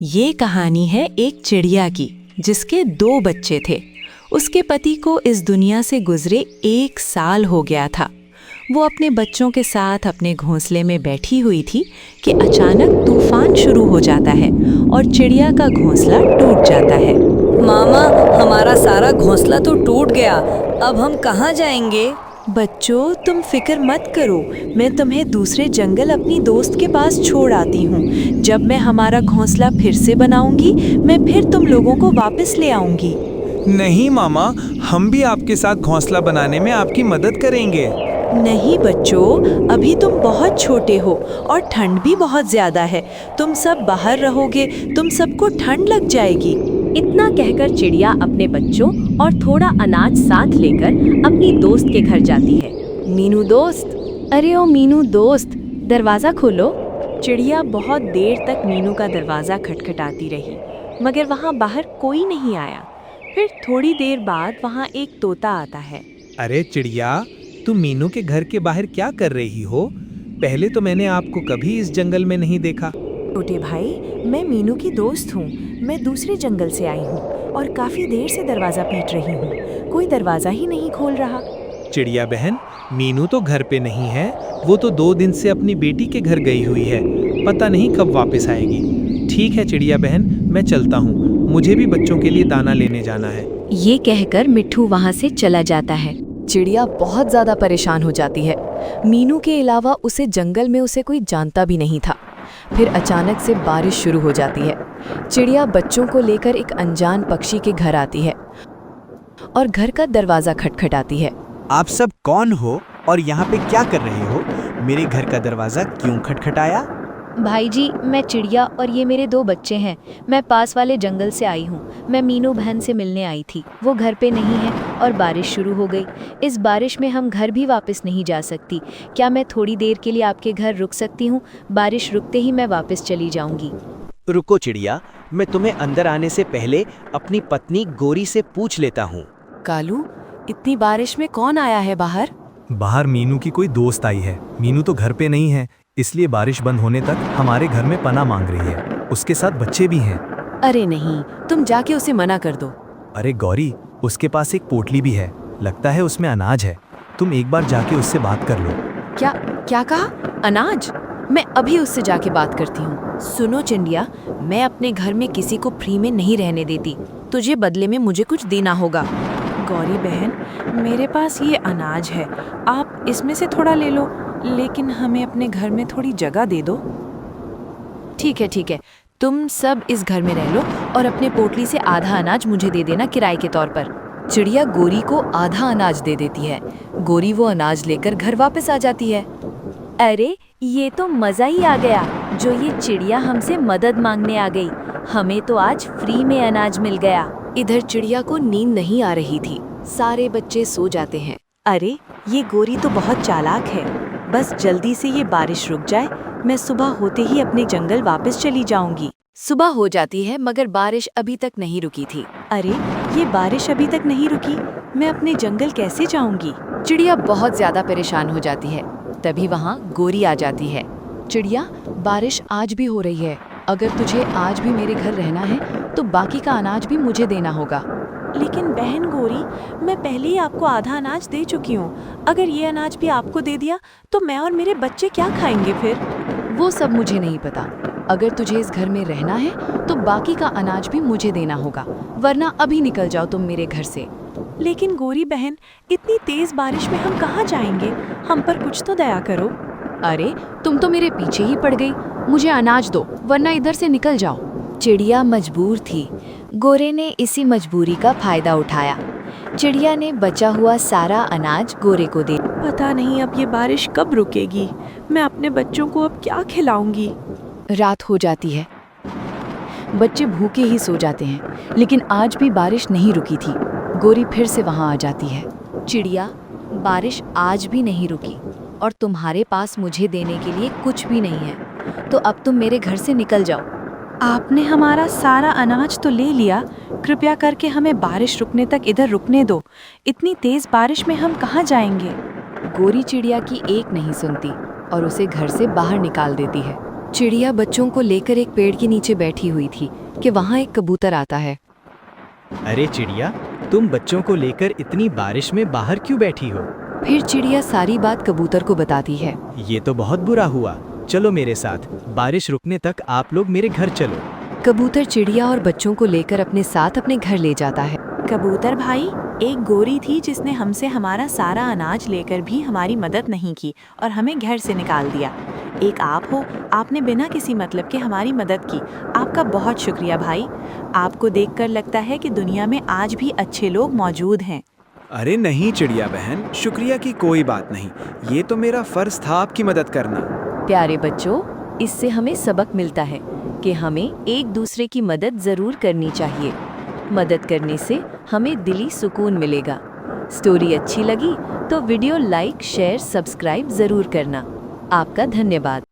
ये कहानी है एक चिड़िया की जिसके 2 बच्चे थे। उसके पति को इस दुनिया से गुजरे 1 साल हो गया था। वो अपने बच्चों के साथ अपने घोंसले में बैठी हुई थी कि अचानक तूफान शुरू हो जाता है और चिड़िया का घोंसला टूट जाता है। मामा, हमारा सारा घोंसला तो टूट गया। अब हम कहाँ जाएंगे? बच्चों, तुम फिक्र मत करो, मैं तुम्हें दूसरे जंगल अपनी दोस्त के पास छोड़ आती हूँ। जब मैं हमारा घोंसला फिर से बनाऊंगी, मैं फिर तुम लोगों को वापस ले आऊंगी। नहीं मामा, हम भी आपके साथ घोंसला बनाने में आपकी मदद करेंगे। नहीं बच्चों, अभी तुम बहुत छोटे हो और ठंड भी बहुत ज्यादा है। तुम सब बाहर रहोगे, तुम सबको ठंड लग जाएगी। इतना कहकर चिड़िया अपने बच्चों और थोड़ा अनाज साथ लेकर अपनी दोस्त के घर जाती है। मीनू दोस्त, अरे ओ मीनू दोस्त, दरवाजा खोलो। चिड़िया बहुत देर तक मीनू का दरवाजा खटखटाती रही, मगर वहाँ बाहर कोई नहीं आया। फिर थोड़ी देर बाद वहाँ एक तोता आता है। अरे चिड़िया, तुम मीनू के घर के बाहर क्या कर रही हो? पहले तो मैंने आपको कभी इस जंगल में नहीं देखा। छोटे भाई, मैं मीनू की दोस्त हूँ। मैं दूसरे जंगल से आई हूँ और काफी देर से दरवाजा पीट रही हूँ। कोई दरवाजा ही नहीं खोल रहा। चिड़िया बहन, मीनू तो घर पे नहीं है। वो तो 2 दिन से अपनी बेटी के घर गई हुई है। पता नहीं कब वापस आएगी। ठीक है चिड़िया बहन, मैं चलता हूँ। मुझे भी बच्चों के लिए दाना लेने जाना है। ये कहकर मिट्ठू वहाँ से चला जाता है। चिड़िया बहुत ज्यादा परेशान हो जाती है। मीनू के अलावा उसे जंगल में उसे कोई जानता भी नहीं था। फिर अचानक से बारिश शुरू हो जाती है। चिड़िया बच्चों को लेकर एक अनजान पक्षी के घर आती है और घर का दरवाजा खटखटाती है। आप सब कौन हो और यहाँ पे क्या कर रहे हो? मेरे घर का दरवाजा क्यों खटखटाया? भाई जी, मैं चिड़िया और ये मेरे 2 बच्चे हैं। मैं पास वाले जंगल से आई हूँ। मैं मीनू बहन से मिलने आई थी। वो घर पे नहीं है और बारिश शुरू हो गई। इस बारिश में हम घर भी वापस नहीं जा सकती। क्या मैं थोड़ी देर के लिए आपके घर रुक सकती हूँ? बारिश रुकते ही मैं वापस चली जाऊँगी। रुको चिड़िया, मैं तुम्हें अंदर आने से पहले अपनी पत्नी गोरी से पूछ लेता हूँ। कालू, इतनी बारिश में कौन आया है बाहर? बाहर मीनू की कोई दोस्त आई है। मीनू तो घर पे नहीं है, इसलिए बारिश बंद होने तक हमारे घर में पनाह मांग रही है। उसके साथ बच्चे भी हैं। अरे नहीं, तुम जाके उसे मना कर दो। अरे गौरी, उसके पास एक पोटली भी है। लगता है उसमें अनाज है। तुम एक बार जाके उससे बात कर लो। क्या क्या कहा? अनाज? मैं अभी उससे जाके बात करती हूँ। सुनो चिंडिया, मैं अपने घर में किसी को फ्री में नहीं रहने देती। तुझे बदले में मुझे कुछ देना होगा। गौरी बहन, मेरे पास ये अनाज है, आप इसमें से थोड़ा ले लो, लेकिन हमें अपने घर में थोड़ी जगह दे दो। ठीक है, तुम सब इस घर में रह लो और अपने पोटली से आधा अनाज मुझे दे देना किराए के तौर पर। चिड़िया गोरी को आधा अनाज दे देती है। गोरी वो अनाज लेकर घर वापस आ जाती है। अरे, ये तो मज़ा ही आ गया। जो ये चिड़िया हमसे मदद मांगने आ गई। हमें तो आज फ्री में अनाज मिल गया। इधर चिड़िया को नींद नहीं आ रही थी। सारे बच्चे सो जाते हैं। अरे, ये गोरी तो बहुत चालाक है। बस जल्दी से ये बारिश रुक जाए, मैं सुबह होते ही अपने जंगल वापस चली जाऊंगी। सुबह हो जाती है मगर बारिश अभी तक नहीं रुकी थी। अरे, ये बारिश अभी तक नहीं रुकी, मैं अपने जंगल कैसे जाऊंगी? चिड़िया बहुत ज्यादा परेशान हो जाती है। तभी वहाँ गोरी आ जाती है। चिड़िया, बारिश आज भी हो रही है। अगर तुझे आज भी मेरे घर रहना है तो बाकी का अनाज भी मुझे देना होगा। लेकिन बहन गोरी, मैं पहले ही आपको आधा अनाज दे चुकी हूँ। अगर ये अनाज भी आपको दे दिया तो मैं और मेरे बच्चे क्या खाएंगे फिर? वो सब मुझे नहीं पता। अगर तुझे इस घर में रहना है तो बाकी का अनाज भी मुझे देना होगा, वरना अभी निकल जाओ तुम मेरे घर से। लेकिन गोरी बहन, इतनी तेज बारिश में हम कहाँ जाएंगे? हम पर कुछ तो दया करो। अरे, तुम तो मेरे पीछे ही पड़ गई। मुझे अनाज दो, वरना इधर से निकल जाओ। चिड़िया मजबूर थी। गोरे ने इसी मजबूरी का फायदा उठाया। चिड़िया ने बचा हुआ सारा अनाज गोरे को दे। पता नहीं अब ये बारिश कब रुकेगी। मैं अपने बच्चों को अब क्या खिलाऊंगी? रात हो जाती है। बच्चे भूखे ही सो जाते हैं, लेकिन आज भी बारिश नहीं रुकी थी। गोरी फिर से वहां आ जाती है। चिड़िया, बारिश आज भी नहीं रुकी और तुम्हारे पास मुझे देने के लिए कुछ भी नहीं है, तो अब तुम मेरे घर से निकल जाओ। आपने हमारा सारा अनाज तो ले लिया। कृपया करके हमें बारिश रुकने तक इधर रुकने दो। इतनी तेज बारिश में हम कहाँ जाएंगे? गोरी चिड़िया की एक नहीं सुनती और उसे घर से बाहर निकाल देती है। चिड़िया बच्चों को लेकर एक पेड़ के नीचे बैठी हुई थी कि वहाँ एक कबूतर आता है। अरे चिड़िया, तुम बच्चों को लेकर इतनी बारिश में बाहर क्यों बैठी हो? फिर चिड़िया सारी बात कबूतर को बताती है। ये तो बहुत बुरा हुआ। चलो मेरे साथ, बारिश रुकने तक आप लोग मेरे घर चलो। कबूतर चिड़िया और बच्चों को लेकर अपने साथ अपने घर ले जाता है। कबूतर भाई, एक गोरी थी जिसने हमसे हमारा सारा अनाज लेकर भी हमारी मदद नहीं की और हमें घर से निकाल दिया। एक आप हो, आपने बिना किसी मतलब के हमारी मदद की। आपका बहुत शुक्रिया भाई। आपको देखकर लगता है कि दुनिया में आज भी अच्छे लोग मौजूद हैं। अरे नहीं चिड़िया बहन, शुक्रिया की कोई बात नहीं। ये तो मेरा फर्ज था आपकी मदद करना। प्यारे बच्चों, इससे हमें सबक मिलता है कि हमें एक दूसरे की मदद ज़रूर करनी चाहिए। मदद करने से हमें दिली सुकून मिलेगा। स्टोरी अच्छी लगी तो वीडियो लाइक, शेयर, सब्सक्राइब ज़रूर करना। आपका धन्यवाद।